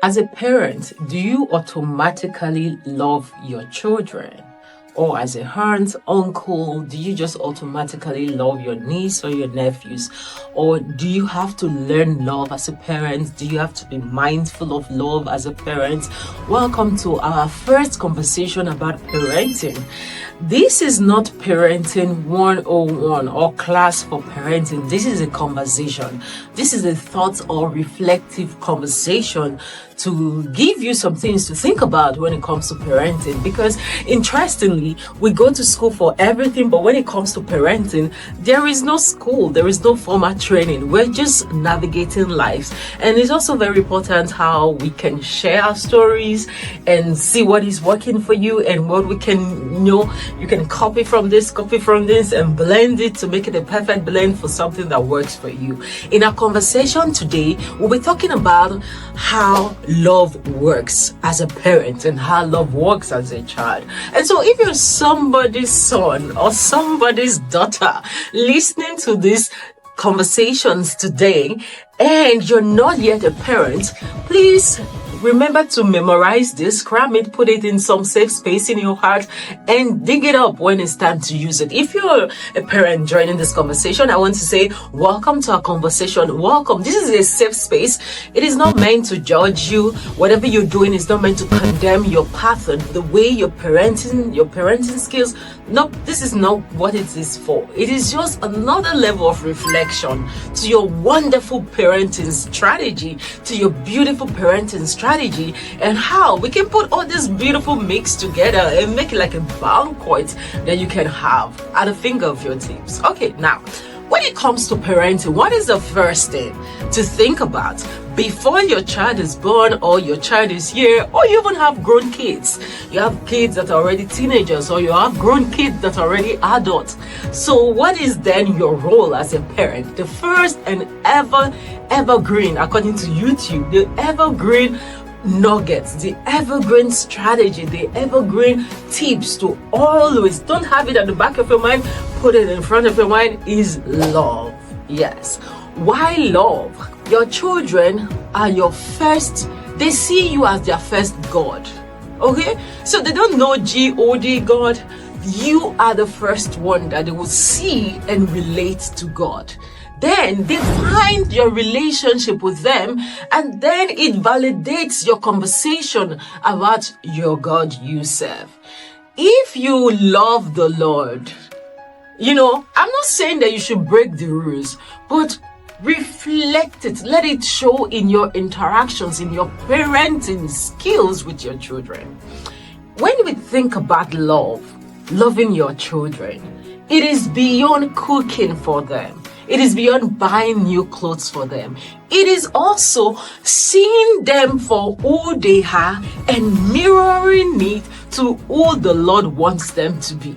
As a parent, do you automatically love your children? Or as a aunt, uncle, do you just automatically love your niece or your nephews? Or do you have to learn love as a parent? Do you have to be mindful of love as a parent? Welcome to our first conversation about parenting. This is not parenting 101 or class for parenting. This is a conversation. This is a thought or reflective conversation to give you some things to think about when it comes to parenting. Because interestingly, we go to school for everything, but when it comes to parenting, there is no school, there is no formal training. We're just navigating lives. And it's also very important how we can share our stories and see what is working for you and what we can, you can copy from this, and blend it to make it a perfect blend for something that works for you. In our conversation today, we'll be talking about how love works as a parent and how love works as a child. And so if you're somebody's son or somebody's daughter listening to these conversations today and you're not yet a parent, please remember to memorize this, cram it, put it in some safe space in your heart, and dig it up when it's time to use it. If you're a parent joining this conversation, I want to say, welcome to our conversation. Welcome. This is a safe space. It is not meant to judge you. Whatever you're doing is not meant to condemn your path and the way you're parenting, your parenting skills. No, this is not what it is for. It is just another level of reflection to your wonderful parenting strategy, to your beautiful parenting strategy, and how we can put all this beautiful mix together and make it like a banquet that you can have at the finger of your tips. Okay, now, when it comes to parenting, what is the first thing to think about before your child is born or your child is here, or you even have grown kids? You have kids that are already teenagers, or you have grown kids that are already adults. So what is then your role as a parent? The first and evergreen, according to YouTube, the evergreen nuggets, the evergreen strategy, the evergreen tips to always, don't have it at the back of your mind, put it in front of your mind, is love. Yes. Why love? Your children are your first, they see you as their first God. Okay? So they don't know G-O-D, God. You are the first one that they will see and relate to God. Then they find your relationship with them, and then it validates your conversation about your God you serve. If you love the Lord, I'm not saying that you should break the rules, but reflect it. Let it show in your interactions, in your parenting skills with your children. When we think about loving your children, it is beyond cooking for them. It is beyond buying new clothes for them. It is also seeing them for who they are and mirroring it to who the Lord wants them to be.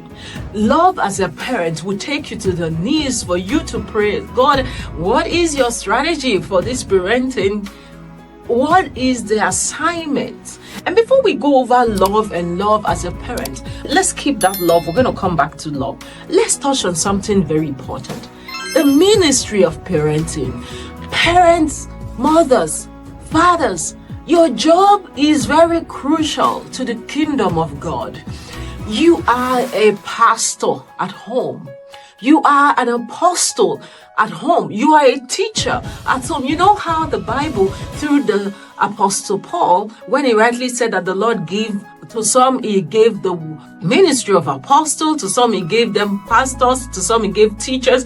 Love as a parent will take you to the knees for you to pray, God, what is your strategy for this parenting? What is the assignment? And before we go over love and love as a parent, let's keep that love. We're going to come back to love. Let's touch on something very important. The ministry of parenting. Parents, mothers, fathers, your job is very crucial to the kingdom of God. You are a pastor at home. You are an apostle at home. You are a teacher at home. You know how the Bible, through the Apostle Paul, when he rightly said that the Lord gave to some, he gave the ministry of apostle, to some he gave them pastors, to some he gave teachers.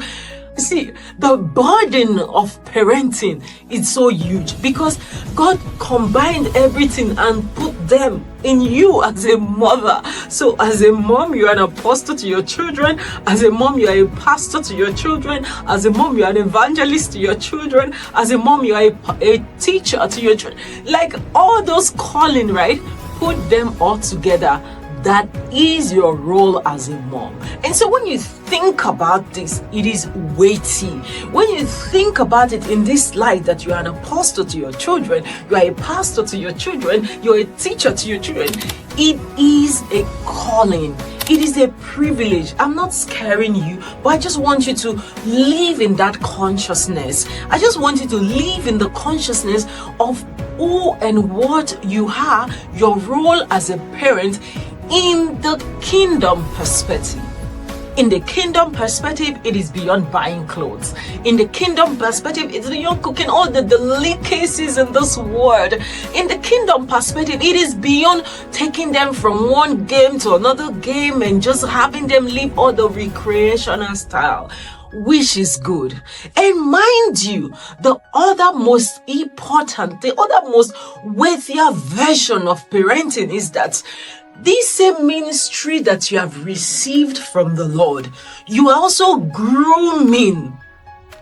See, the burden of parenting is so huge because God combined everything and put them in you as a mother. So as a mom, you are an apostle to your children. As a mom, you are a pastor to your children. As a mom, you are an evangelist to your children. As a mom, you are a teacher to your children. Like all those calling, right? Put them all together. That is your role as a mom. And so when you think about this, it is weighty. When you think about it in this light, that you are an apostle to your children, you are a pastor to your children, you are a teacher to your children, it is a calling. It is a privilege. I'm not scaring you, but I just want you to live in that consciousness. I just want you to live in the consciousness of who and what you are, your role as a parent in the kingdom perspective. In the kingdom perspective, it is beyond buying clothes. In the kingdom perspective, it's beyond cooking all the delicacies in this world. In the kingdom perspective, it is beyond taking them from one game to another game and just having them live all the recreational style, which is good. And mind you, the other most important, the other most weightier version of parenting is that this same ministry that you have received from the Lord, you are also grooming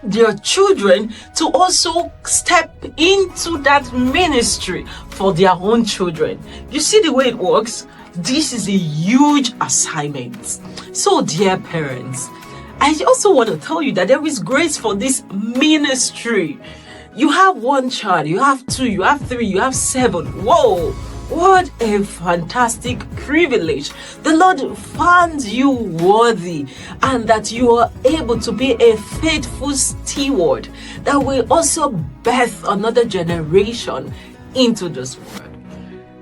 their children to also step into that ministry for their own children. You see the way it works? This is a huge assignment. So, dear parents, I also want to tell you that there is grace for this ministry. You have one child, you have two, you have three, you have seven. Whoa! What a fantastic privilege. The Lord finds you worthy, and that you are able to be a faithful steward that will also birth another generation into this world.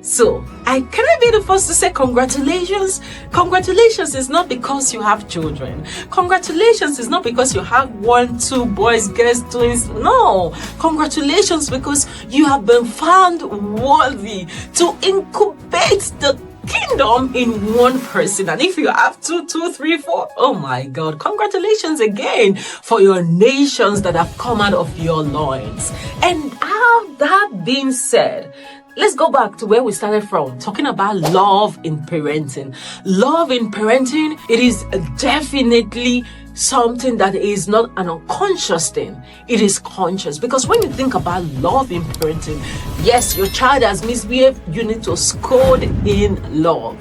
So, can I be the first to say congratulations? Congratulations is not because you have children. Congratulations is not because you have 1, 2 boys, girls, twins. No. Congratulations because you have been found worthy to incubate the kingdom in one person. And if you have 2, 3, 4, oh my God, congratulations again for your nations that have come out of your loins. And how that being said, let's go back to where we started from, talking about love in parenting. Love in parenting, it is definitely something that is not an unconscious thing. It is conscious. Because when you think about love in parenting, yes, your child has misbehaved, you need to scold in love.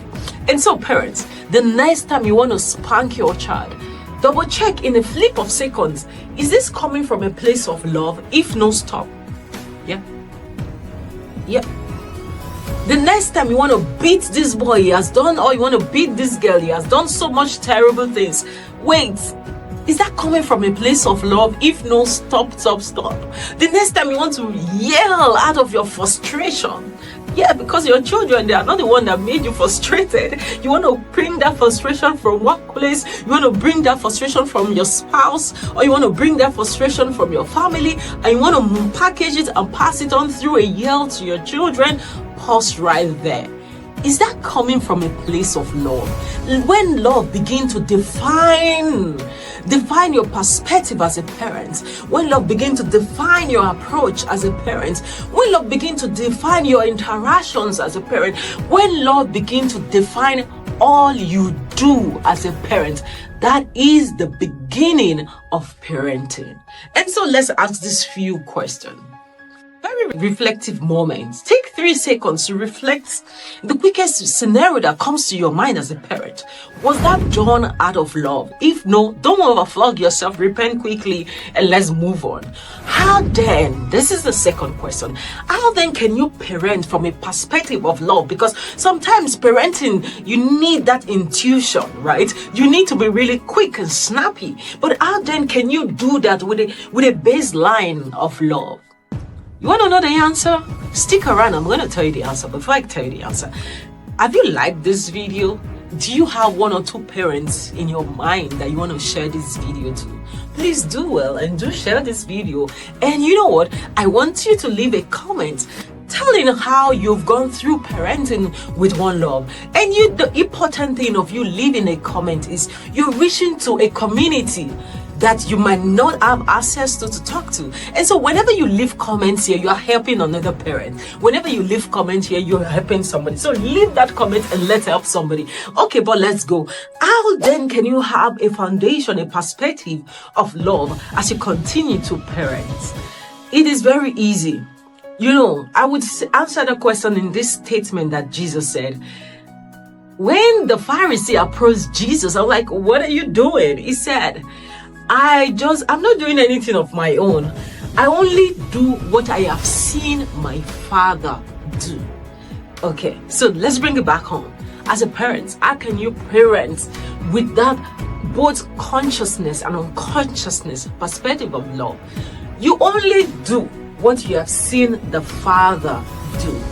And so parents, the next time you want to spank your child, double check in a flip of seconds, is this coming from a place of love? If no, stop. Yeah. The next time you want to beat this boy, he has done, or you want to beat this girl, he has done so much terrible things. Wait, is that coming from a place of love? If no, stop. The next time you want to yell out of your frustration, yeah, because your children, they are not the one that made you frustrated. You want to bring that frustration from workplace, you want to bring that frustration from your spouse, or you want to bring that frustration from your family, and you want to package it and pass it on through a yell to your children. Pause right there. Is that coming from a place of love? When love begins to define your perspective as a parent, when love begins to define your approach as a parent, when love begins to define your interactions as a parent, when love begins to define all you do as a parent, that is the beginning of parenting. And so let's ask these few questions. Very reflective moments. Take 3 seconds to reflect the quickest scenario that comes to your mind as a parent. Was that done out of love? If no, don't overflog yourself, repent quickly, and let's move on. How then, this is the second question, how then can you parent from a perspective of love? Because sometimes parenting, you need that intuition, right? You need to be really quick and snappy. But how then can you do that with a baseline of love? You want to know the answer? Stick around. I'm going to tell you the answer. Before I tell you the answer, have you liked this video? Do you have 1 or 2 parents in your mind that you want to share this video to? Please do well and do share this video. And you know what? I want you to leave a comment telling how you've gone through parenting with One Love. And the important thing of you leaving a comment is you're reaching to a community that you might not have access to talk to. And so whenever you leave comments here, you are helping another parent. Whenever you leave comments here, you're helping somebody. So leave that comment and let's help somebody. Okay, but let's go. How then can you have a foundation, a perspective of love as you continue to parent? It is very easy. You know, I would answer the question in this statement that Jesus said. When the Pharisee approached Jesus, I'm like, what are you doing? He said, I'm not doing anything of my own. I only do what I have seen my Father do. Okay, so let's bring it back home. As a parent, how can you parent with that both consciousness and unconsciousness perspective of love? You only do what you have seen the Father do.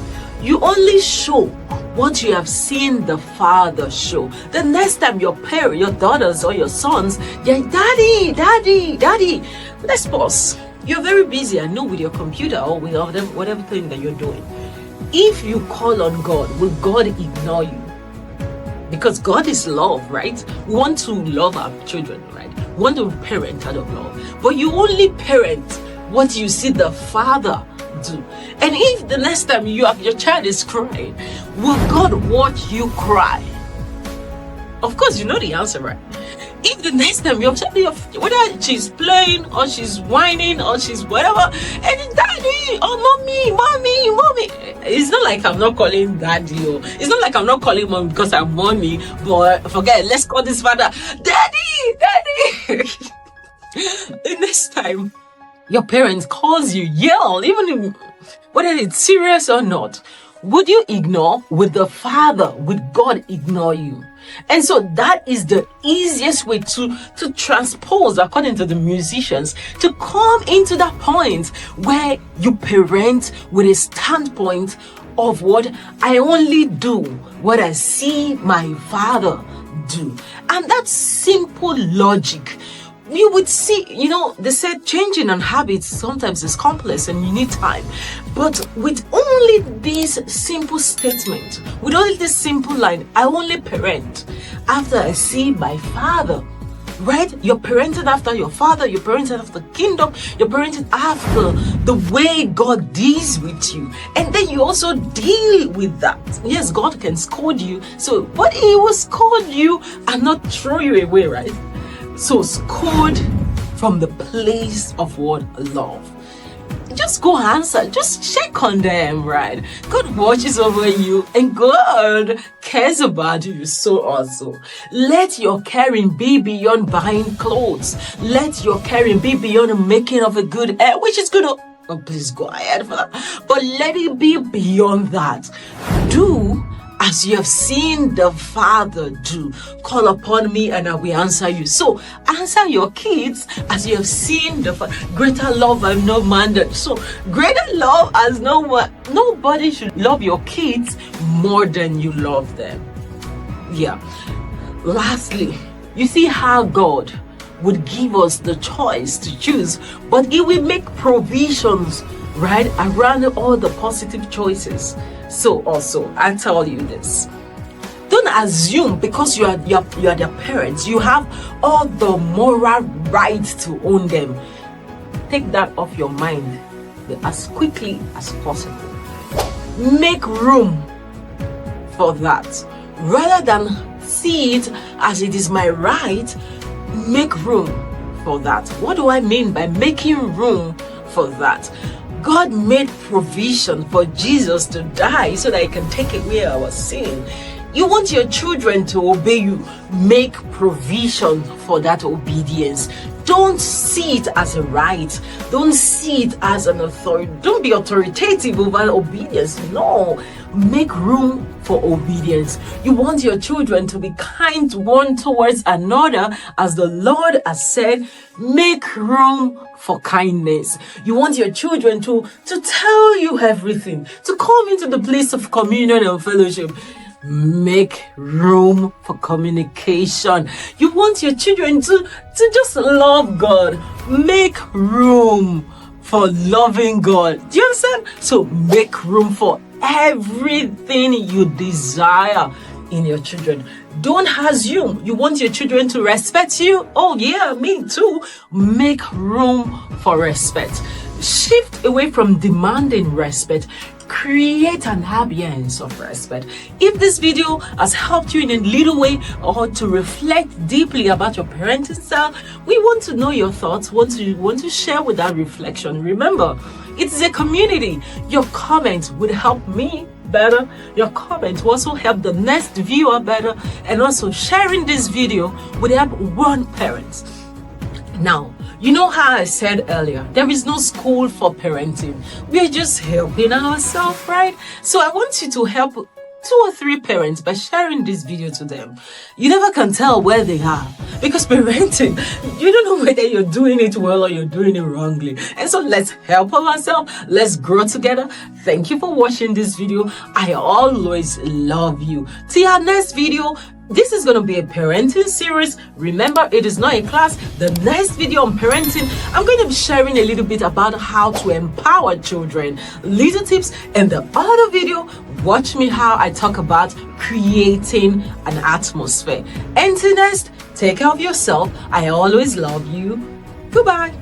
You only show what you have seen the Father show. The next time your parents, your daughters or your sons, they're daddy, daddy, daddy. Let's pause. You're very busy, I know, with your computer or with whatever thing that you're doing. If you call on God, will God ignore you? Because God is love, right? We want to love our children, right? We want to parent out of love. But you only parent what you see the Father do. And if the next time your child is crying, will God watch you cry? Of course, you know the answer, right? If the next time your child, whether she's playing or she's whining or she's whatever, and daddy, oh mommy, it's not like I'm not calling daddy, or it's not like I'm not calling mom because I'm mommy, but forget, let's call this father daddy. The next time your parents calls you, yell, even if, whether it's serious or not, would you ignore? Would the Father, would God ignore you? And so that is the easiest way to transpose, according to the musicians, to come into that point where you parent with a standpoint of what I only do, what I see my Father do. And that simple logic, you would see, they said changing on habits sometimes is complex and you need time. But with only this simple statement, with only this simple line, I only parent after I see my Father, right? You're parenting after your Father, you're parenting after the kingdom, you're parenting after the way God deals with you. And then you also deal with that. Yes, God can scold you, but He will scold you and not throw you away, right? So scold from the place of what? Love. Just go answer. Just check on them, right? God watches over you and God cares about you so also. Let your caring be beyond buying clothes. Let your caring be beyond making of a good hair, which is good. Oh, please go ahead for that. But let it be beyond that. Do as you have seen the Father do. Call upon me and I will answer you. So answer your kids as you have seen the Father. Greater love has no man. So greater love as no one. Nobody should love your kids more than you love them. Yeah. Lastly, you see how God would give us the choice to choose, but He will make provisions, right, around all the positive choices. So also, I tell you this. Don't assume because you are their parents, you have all the moral right to own them. Take that off your mind as quickly as possible. Make room for that. Rather than see it as it is my right, make room for that. What do I mean by making room for that? God made provision for Jesus to die so that He can take away our sin. You want your children to obey you, make provision for that obedience. Don't see it as a right. Don't see it as an authority. Don't be authoritative over obedience. No, make room for obedience. You want your children to be kind one towards another, as the Lord has said, make room for kindness. You want your children to tell you everything, to come into the place of communion and fellowship. Make room for communication. You want your children to just love God. Make room for loving God. Do you understand? So make room for everything you desire in your children. Don't assume you want your children to respect you. Oh yeah, me too. Make room for respect. Shift away from demanding respect. Create an ambience of respect. If this video has helped you in a little way or to reflect deeply about your parenting style, we want to know your thoughts, want to share with that reflection. Remember, it is a community. Your comments would help me better. Your comments will also help the next viewer better, and also sharing this video would help one parent. Now, you know how I said earlier, there is no school for parenting. We are just helping ourselves, right? So I want you to help 2 or 3 parents by sharing this video to them. You never can tell where they are, because parenting, you don't know whether you're doing it well or you're doing it wrongly. And so let's help ourselves. Let's grow together. Thank you for watching this video. I always love you. Till our next video. This is going to be a parenting series. Remember, it is not a class. The next video on parenting, I'm going to be sharing a little bit about how to empower children, little tips. And the other video, watch me how I talk about creating an atmosphere. Until next, take care of yourself. I always love you. Goodbye.